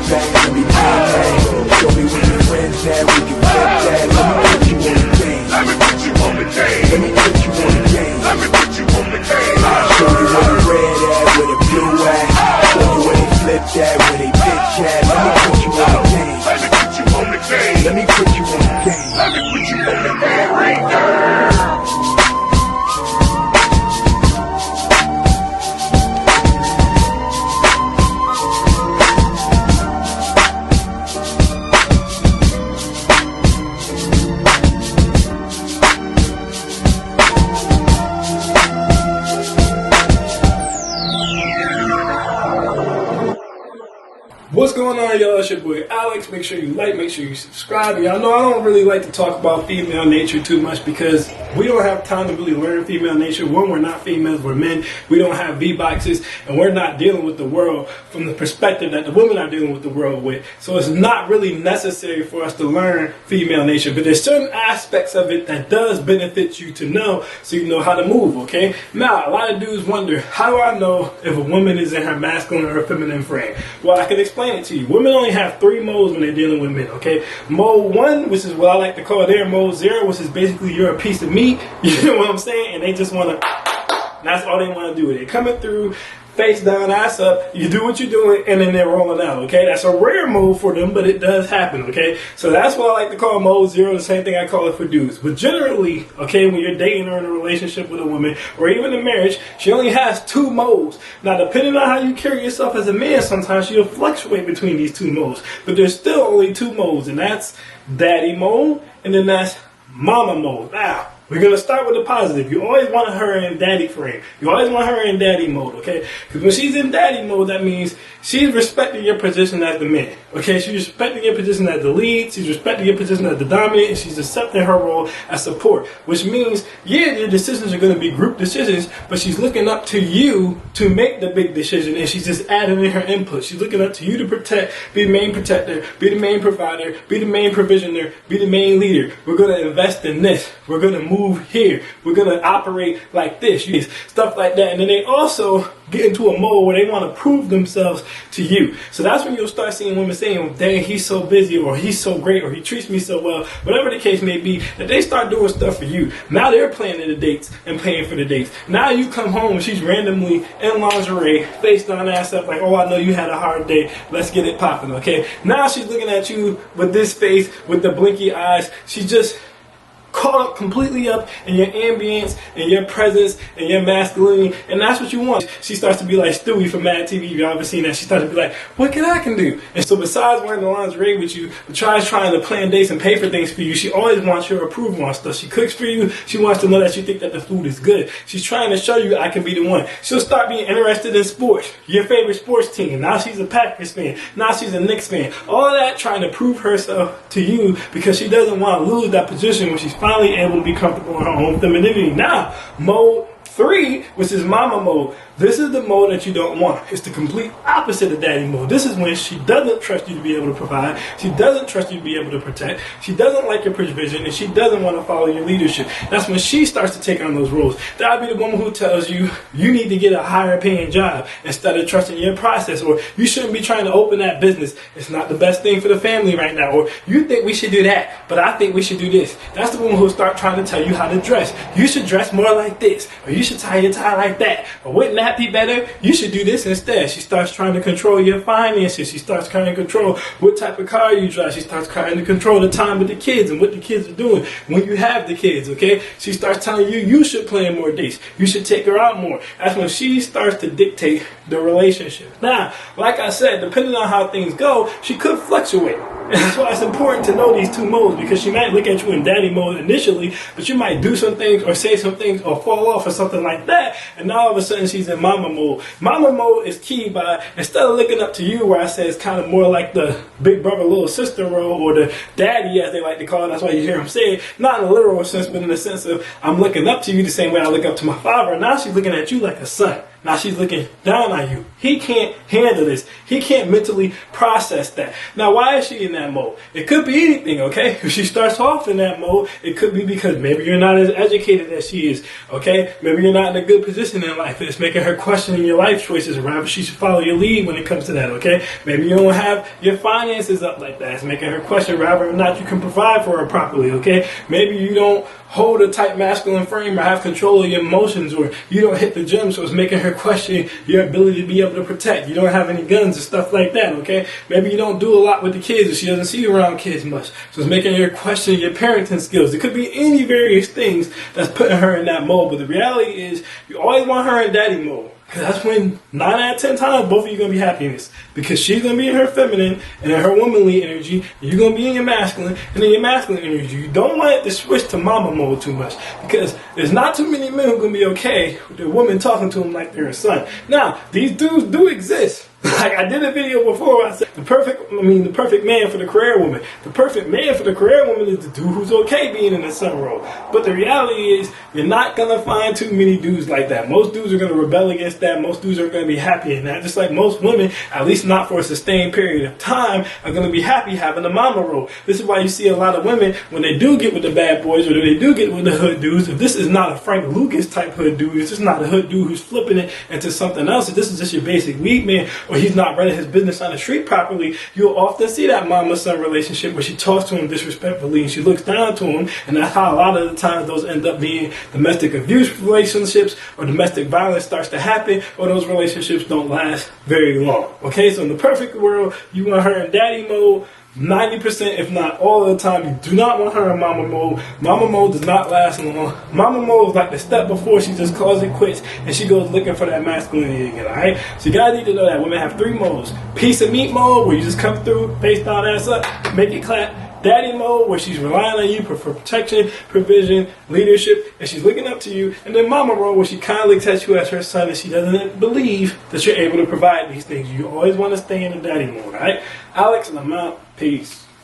bang, let me bang, bang. Show me where your friends at, we can flip that. Let me put you on the game. Let me put you on the game. Let me put you on the game. Let me put you on the game. I'll show you where the red at, where the blue at. Show you where they flip that, where they bitch at. Let me put you on the game. Let me put you on the game. Let me put you on the game. Let me put you on the game right there. What's going on, y'all? It's your boy Alex. Make sure you like, make sure you subscribe. Y'all know I don't really like to talk about female nature too much because we don't have time to really learn female nature. One, we're not females, we're men. We don't have V-boxes, and we're not dealing with the world from the perspective that the women are dealing with the world with. So it's not really necessary for us to learn female nature, but there's certain aspects of it that does benefit you to know so you know how to move, okay? Now, a lot of dudes wonder, how do I know if a woman is in her masculine or her feminine frame? Well, I can explain it to you. Women only have 3 modes when they're dealing with men, okay? Mode 1, which is what I like to call their mode 0, which is basically you're a piece of meat, you know what I'm saying? And they just want to, that's all they want to do. They're coming through, face down, ass up, you do what you're doing, and then they're rolling out, okay? That's a rare mode for them, but it does happen, okay? So that's what I like to call mode 0, the same thing I call it for dudes. But generally, okay, when you're dating or in a relationship with a woman, or even in marriage, she only has 2 modes. Now, depending on how you carry yourself as a man, sometimes she'll fluctuate between these 2 modes. But there's still only 2 modes, and that's daddy mode, and then that's mama mode. Now, we're going to start with the positive. You always want her in daddy frame. You always want her in daddy mode, okay? Because when she's in daddy mode, that means she's respecting your position as the man, okay? She's respecting your position as the lead. She's respecting your position as the dominant. And she's accepting her role as support, which means, yeah, your decisions are going to be group decisions, but she's looking up to you to make the big decision, and she's just adding in her input. She's looking up to you to protect, be the main protector, be the main provider, be the main provisioner, be the main leader. We're going to invest in this. We're going to move here. We're going to operate like this. Stuff like that. And then they also get into a mode where they want to prove themselves to you. So that's when you'll start seeing women saying, dang, he's so busy, or he's so great, or he treats me so well, whatever the case may be, that they start doing stuff for you. Now they're planning the dates and paying for the dates. Now you come home and she's randomly in lingerie, face down, ass up, like, oh, I know you had a hard day. Let's get it popping, okay? Now she's looking at you with this face, with the blinky eyes. She's just caught up completely up in your ambience and your presence and your masculinity, and that's what you want. She starts to be like Stewie from Mad TV. You've ever seen that? She starts to be like, what can I do? And so besides wearing the lingerie with you, trying to plan dates and pay for things for you, she always wants your approval on stuff. She cooks for you. She wants to know that you think that the food is good. She's trying to show you I can be the one. She'll start being interested in sports, your favorite sports team. Now she's a Packers fan. Now she's a Knicks fan. All of that trying to prove herself to you because she doesn't want to lose that position when she's finally able to be comfortable in her own femininity. Now, mode 3, which is mama mode. This is the mode that you don't want. It's the complete opposite of daddy mode. This is when she doesn't trust you to be able to provide. She doesn't trust you to be able to protect. She doesn't like your provision, and she doesn't want to follow your leadership. That's when she starts to take on those roles. That'll be the woman who tells you you need to get a higher paying job instead of trusting your process, or you shouldn't be trying to open that business. It's not the best thing for the family right now, or you think we should do that, but I think we should do this. That's the woman who'll start trying to tell you how to dress. You should dress more like this, or you should tie your tie like that, or wouldn't that be better? You should do this instead. She starts trying to control your finances. She starts trying to control what type of car you drive. She starts trying to control the time with the kids and what the kids are doing when you have the kids, okay? She starts telling you you should plan more dates. You should take her out more. That's when she starts to dictate the relationship. Now, like I said, depending on how things go, she could fluctuate. And that's why it's important to know these 2 modes, because she might look at you in daddy mode initially, but you might do some things or say some things or fall off or something like that, and now all of a sudden she's in mama mode. Mama mode is key by, instead of looking up to you, where I say it's kind of more like the big brother, little sister role, or the daddy as they like to call it. That's why you hear him say it, not in a literal sense, but in the sense of I'm looking up to you the same way I look up to my father. Now she's looking at you like a son. Now she's looking down on you. He can't handle this. He can't mentally process that. Now, why is she in that mode? It could be anything, okay? If she starts off in that mode, it could be because maybe you're not as educated as she is, okay? Maybe you're not in a good position in life. It's making her question your life choices around, but she should follow your lead when it comes to that, okay? Maybe you don't have your finances up like that. It's making her question whether or not you can provide for her properly, okay? Maybe you don't hold a tight masculine frame or have control of your emotions, or you don't hit the gym, so it's making her question your ability to be able to protect. You don't have any guns and stuff like that, okay? Maybe you don't do a lot with the kids, or she doesn't see you around kids much, so it's making her question your parenting skills. It could be any various things that's putting her in that mode, but the reality is you always want her in daddy mode. Because that's when 9 out of 10 times both of you are going to be happiness. Because she's going to be in her feminine and in her womanly energy. And you're going to be in your masculine and in your masculine energy. You don't want it to switch to mama mode too much. Because there's not too many men who are going to be okay with their woman talking to them like they're a son. Now, these dudes do exist. Like I did a video before, I said the perfect man for the career woman. The perfect man for the career woman is the dude who's okay being in the son role. But the reality is, you're not gonna find too many dudes like that. Most dudes are gonna rebel against that. Most dudes are gonna be happy in that. Just like most women, at least not for a sustained period of time, are gonna be happy having the mama role. This is why you see a lot of women, when they do get with the bad boys or they do get with the hood dudes, if this is not a Frank Lucas type hood dude, it's just not a hood dude who's flipping it into something else. If this is just your basic weak man, or he's not running his business on the street properly, you'll often see that mama-son relationship where she talks to him disrespectfully and she looks down to him, and that's how a lot of the times those end up being domestic abuse relationships, or domestic violence starts to happen, or those relationships don't last very long. Okay, so in the perfect world, you want her in daddy mode 90%, if not all of the time. You do not want her in mama mode. Mama mode does not last long. Mama mode is like the step before she just calls it quits and she goes looking for that masculinity again, alright? So you gotta need to know that women have 3 modes. Piece of meat mode, where you just come through, face down, ass up, make it clap. Daddy mode, where she's relying on you for protection, provision, leadership, and she's looking up to you. And then mama mode, where she kind of looks at you as her son and she doesn't believe that you're able to provide these things. You always want to stay in the daddy mode, alright? Alex, and I'm out. Peace.